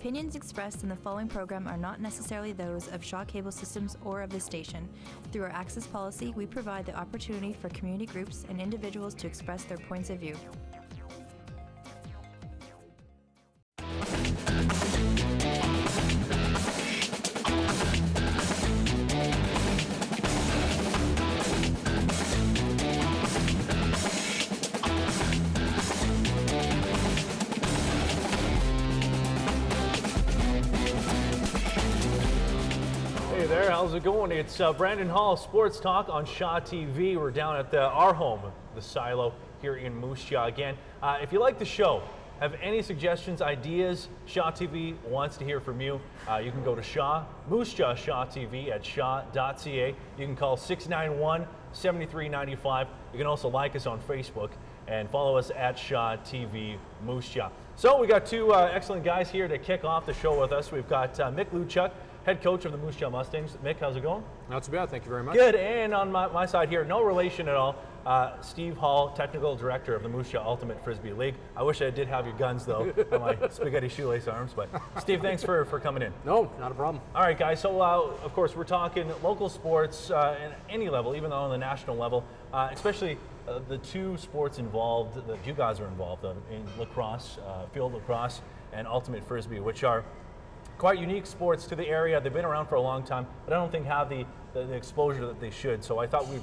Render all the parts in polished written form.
opinions expressed in the following program are not necessarily those of Shaw Cable Systems or of the station. Through our access policy, we provide the opportunity for community groups and individuals to express their points of view. How's it going? It's Brandon Hall, Sports Talk on Shaw TV. We're down at our home, the Silo, here in Moose Jaw again. If you like the show, have any suggestions, ideas, Shaw TV wants to hear from you. You can go to Moose Jaw Shaw TV at shaw.ca. You can call 691-7395. You can also like us on Facebook and follow us at Shaw TV Moose Jaw. So we got two excellent guys here to kick off the show with us. We've got Mick Lewchuck, head coach of the Moose Jaw Mustangs. Mick, how's it going? Not too bad, thank you very much. Good, and on my side here, no relation at all, Steve Hall, technical director of the Moose Jaw Ultimate Frisbee League. I wish I did have your guns, though, on my spaghetti shoelace arms, but Steve, thanks for coming in. No, not a problem. All right, guys, so of course, we're talking local sports at any level, even though on the national level, especially the two sports involved that you guys are involved in lacrosse, field lacrosse, and Ultimate Frisbee, which are quite unique sports to the area. They've been around for a long time, but I don't think have the exposure that they should. So I thought we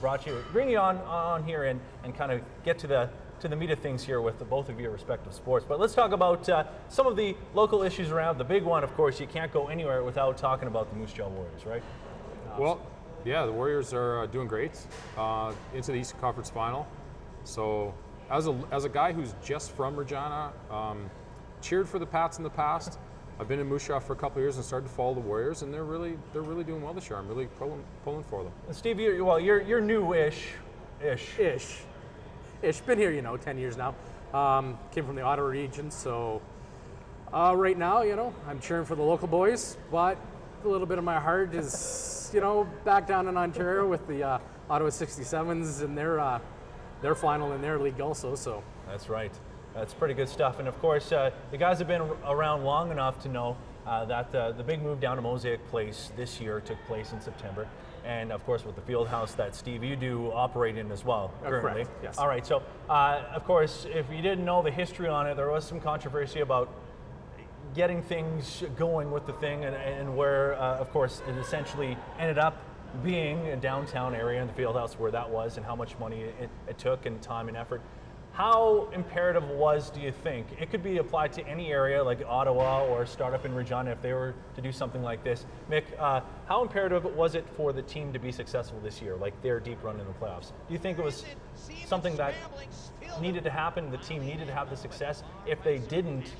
bring you on here and kind of get to the meat of things here with both of your respective sports. But let's talk about some of the local issues around. The big one, of course, you can't go anywhere without talking about the Moose Jaw Warriors, right? Well, yeah, the Warriors are doing great into the Eastern Conference Final. So as a guy who's just from Regina, cheered for the Pats in the past. I've been in Moose Jaw for a couple of years and started to follow the Warriors, and they're really doing well this year. I'm really pulling for them. And Steve, you're new-ish. Ish. Been here, 10 years now. Came from the Ottawa region, so right now, I'm cheering for the local boys, but a little bit of my heart is, back down in Ontario with the Ottawa 67s and their final in their league also. So that's right. That's pretty good stuff. And of course, the guys have been around long enough to know that the big move down to Mosaic Place this year took place in September. And of course, with the field house that, Steve, you do operate in as well, currently. Correct, yes. All right, so of course, if you didn't know the history on it, there was some controversy about getting things going with the thing and where, of course, it essentially ended up being a downtown area in the field house where that was and how much money it took and time and effort. How imperative do you think? It could be applied to any area like Ottawa or start up in Regina if they were to do something like this. Mick, how imperative was it for the team to be successful this year, like their deep run in the playoffs? Do you think it was something that needed to happen, the team needed to have the success? If they didn't,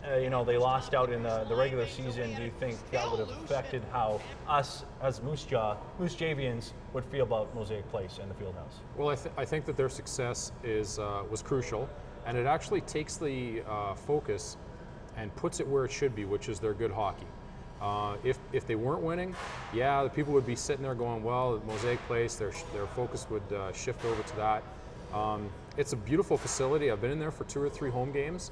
they lost out in the regular season, do you think that would have affected how us as Moose Javians would feel about Mosaic Place and the Fieldhouse? Well, I think that their success was crucial, and it actually takes the focus and puts it where it should be, which is their good hockey. If they weren't winning, yeah, the people would be sitting there going, well, at Mosaic Place, their focus would shift over to that. It's a beautiful facility. I've been in there for 2 or 3 home games.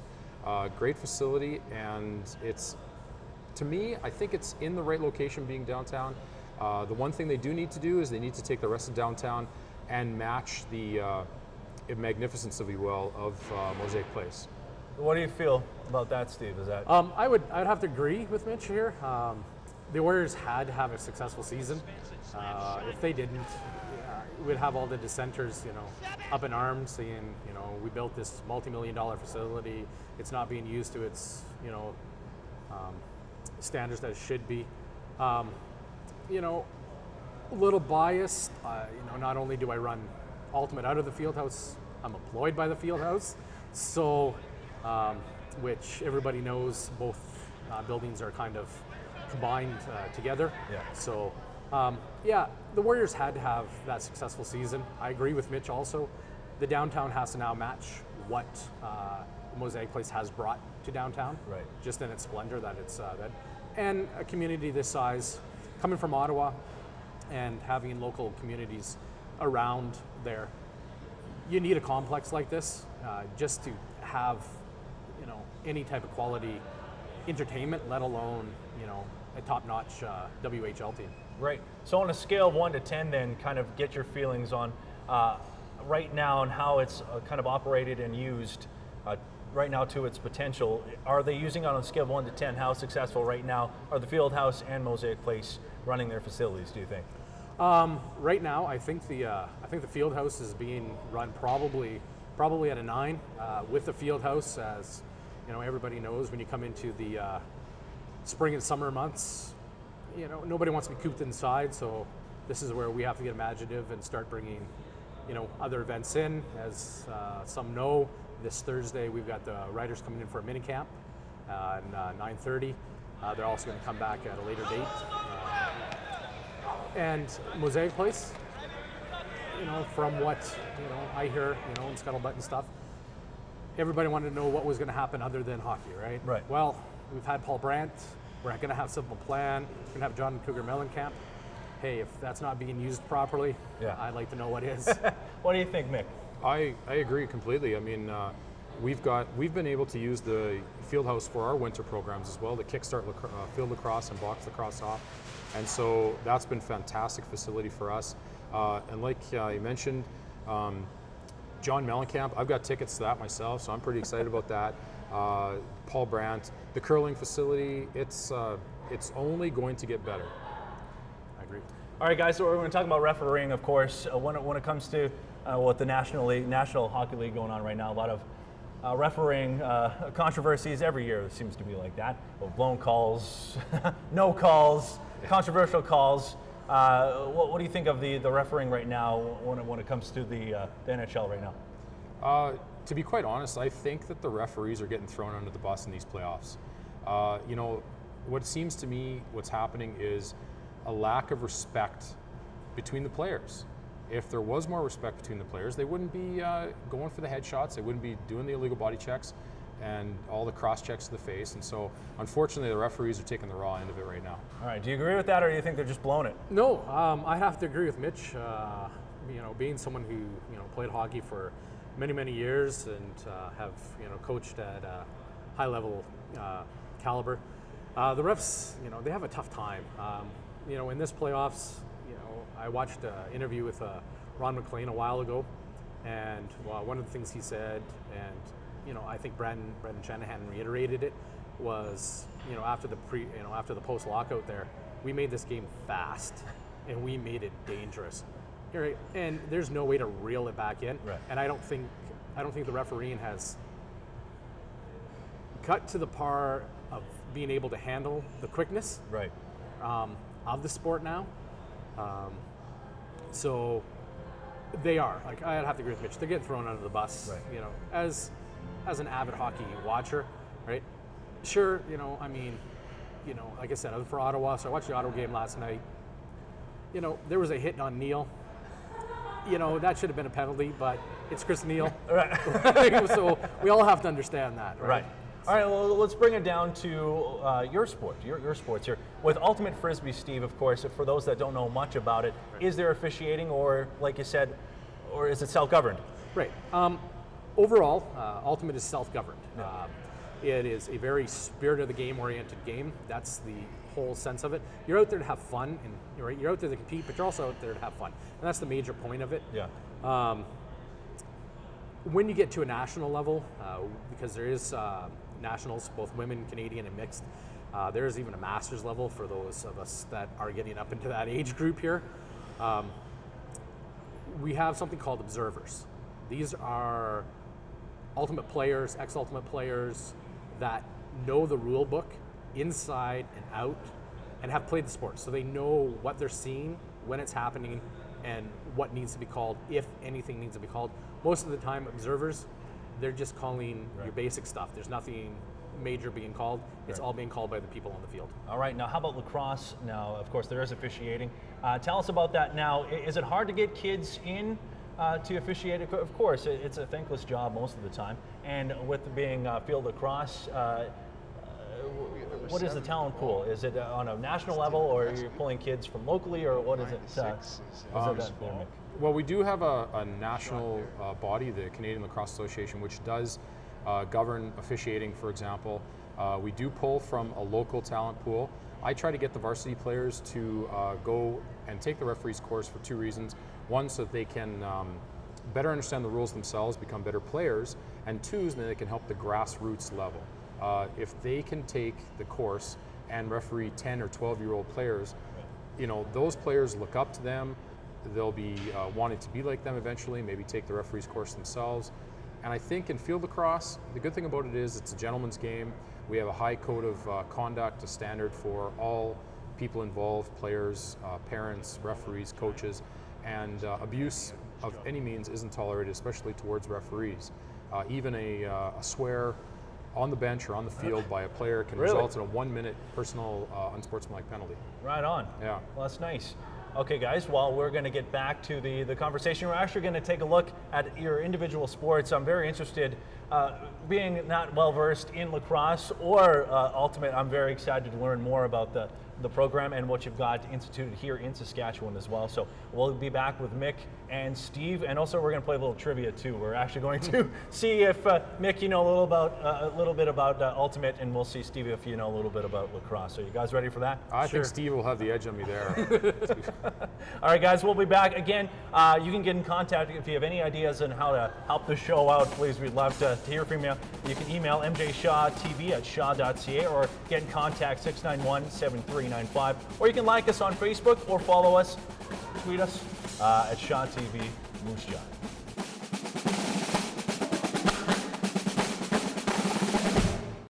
Great facility, and to me, I think it's in the right location being downtown. The one thing they do need to do is they need to take the rest of downtown and match the magnificence, if you will, of Mosaic Place. What do you feel about that, Steve? Is that I would have to agree with Mitch here. The Warriors had to have a successful season. If they didn't, we'd have all the dissenters, up in arms, saying, we built this multi-million-dollar facility. It's not being used to its, standards that it should be. A little biased. Not only do I run Ultimate out of the Fieldhouse, I'm employed by the Fieldhouse. So, which everybody knows, both buildings are kind of combined together. Yeah. So. Yeah, the Warriors had to have that successful season. I agree with Mitch also. The downtown has to now match what Mosaic Place has brought to downtown, right? Just in its splendor that it's that. And a community this size, coming from Ottawa and having local communities around there, you need a complex like this just to have, any type of quality entertainment, let alone, you know, a top-notch WHL team. Right. So on a scale of 1 to 10, then, kind of get your feelings on right now and how it's kind of operated and used right now to its potential. Are they using it on a scale of 1 to 10? How successful right now are the Fieldhouse and Mosaic Place running their facilities, do you think? Right now, I think the Fieldhouse is being run probably at a 9. With the Fieldhouse, as you know, everybody knows, when you come into the spring and summer months, you know, nobody wants to be cooped inside. So this is where we have to get imaginative and start bringing, you know, other events in. As some know, this Thursday we've got the riders coming in for a mini camp at 9:30. They're also going to come back at a later date. And Mosaic Place, you know, from what, you know, I hear, you know, in scuttlebutt and stuff, everybody wanted to know what was going to happen other than hockey, right? Right. Well, we've had Paul Brandt. We're going to have Simple Plan. We're going to have John Cougar Mellencamp. Hey, if that's not being used properly, yeah, I'd like to know what is. What do you think, Mick? I agree completely. I mean, we've been able to use the Fieldhouse for our winter programs as well, to kickstart field lacrosse and box lacrosse off, and so that's been fantastic facility for us. And like you mentioned, John Mellencamp, I've got tickets to that myself, so I'm pretty excited about that. Paul Brandt, the curling facility, it's only going to get better. I agree. All right, guys, so we're going to talk about refereeing, of course. When it comes to what the National Hockey League going on right now, a lot of refereeing controversies every year. It seems to be like that. Blown calls, no calls, controversial calls. What do you think of the refereeing right now when it comes to the NHL right now? To be quite honest, I think that the referees are getting thrown under the bus in these playoffs. You know, what seems to me what's happening is a lack of respect between the players. If there was more respect between the players, they wouldn't be going for the headshots, they wouldn't be doing the illegal body checks and all the cross checks to the face. And so, unfortunately, the referees are taking the raw end of it right now. All right, do you agree with that, or do you think they're just blowing it? No, I have to agree with Mitch. You know, being someone who, you know, played hockey for many years and have, you know, coached at a high level caliber, the refs, you know, they have a tough time. You know, in this playoffs, you know, I watched an interview with Ron McLean a while ago, and one of the things he said, and you know, I think Brendan Shanahan reiterated it, was, you know, after the post lockout there, we made this game fast, and we made it dangerous. Right? And there's no way to reel it back in. Right. And I don't think the refereeing has cut to the par of being able to handle the quickness. Right. Of the sport now. So they are, like, I'd have to agree with Mitch, they're getting thrown under the bus. Right. You know, as an avid hockey watcher, right? Sure, you know, I mean, you know, like I said, I was for Ottawa, so I watched the Ottawa game last night. You know, there was a hit on Neil. You know, that should have been a penalty, but it's Chris Neil. Right. So we all have to understand that, right? Right. All right, well, let's bring it down to your sport, your sports here. With Ultimate Frisbee, Steve, of course, for those that don't know much about it, right, is there officiating, or, like you said, or is it self-governed? Right. Overall, Ultimate is self-governed. Yeah. It is a very spirit of the game-oriented game. That's the whole sense of it. You're out there to have fun, and you're out there to compete, but you're also out there to have fun, and that's the major point of it. Yeah. When you get to a national level, because there is nationals, both women, Canadian, and mixed, there is even a master's level for those of us that are getting up into that age group here. We have something called observers. These are ultimate players, ex-ultimate players that know the rule book inside and out and have played the sport. So they know what they're seeing, when it's happening, and what needs to be called, if anything needs to be called. Most of the time, observers, they're just calling your basic stuff. There's nothing major being called. It's all being called by the people on the field. All right, now how about lacrosse? Now, of course, there is officiating. Tell us about that now. Is it hard to get kids in to officiate? Of course, it's a thankless job most of the time. And with being field lacrosse, what is the talent pool? Is it on a national level, or are you pulling kids from locally, or what is it? Well, we do have a national body, the Canadian Lacrosse Association, which does govern officiating, for example. We do pull from a local talent pool. I try to get the varsity players to go and take the referee's course for 2 reasons. One, so that they can better understand the rules themselves, become better players, and 2, is that they can help the grassroots level. If they can take the course and referee 10 or 12-year-old players, you know, those players look up to them. They'll be wanting to be like them eventually, maybe take the referee's course themselves. And I think in field lacrosse, the good thing about it is it's a gentleman's game. We have a high code of conduct, a standard for all people involved, players, parents, referees, coaches, and abuse of any means isn't tolerated, especially towards referees. Even a swear on the bench or on the field by a player can result in a 1-minute personal unsportsmanlike penalty. Right on. Yeah. Well, that's nice. Okay, guys, well, we're going to get back to the conversation. We're actually going to take a look at your individual sports. I'm very interested, being not well-versed in lacrosse or ultimate, I'm very excited to learn more about the program and what you've got instituted here in Saskatchewan as well. So we'll be back with Mick and Steve, and also we're going to play a little trivia too. We're actually going to see if Mick, you know a little bit about ultimate, and we'll see Steve if you know a little bit about lacrosse. So you guys ready for that? I think Steve will have the edge on me there. All right, guys, we'll be back again. You can get in contact if you have any ideas on how to help the show out. Please, we'd love to hear from you. You can email mjshawtv@shaw.ca or get in contact 691-7395, or you can like us on Facebook or follow us, tweet us at Shaw TV Moose Jaw.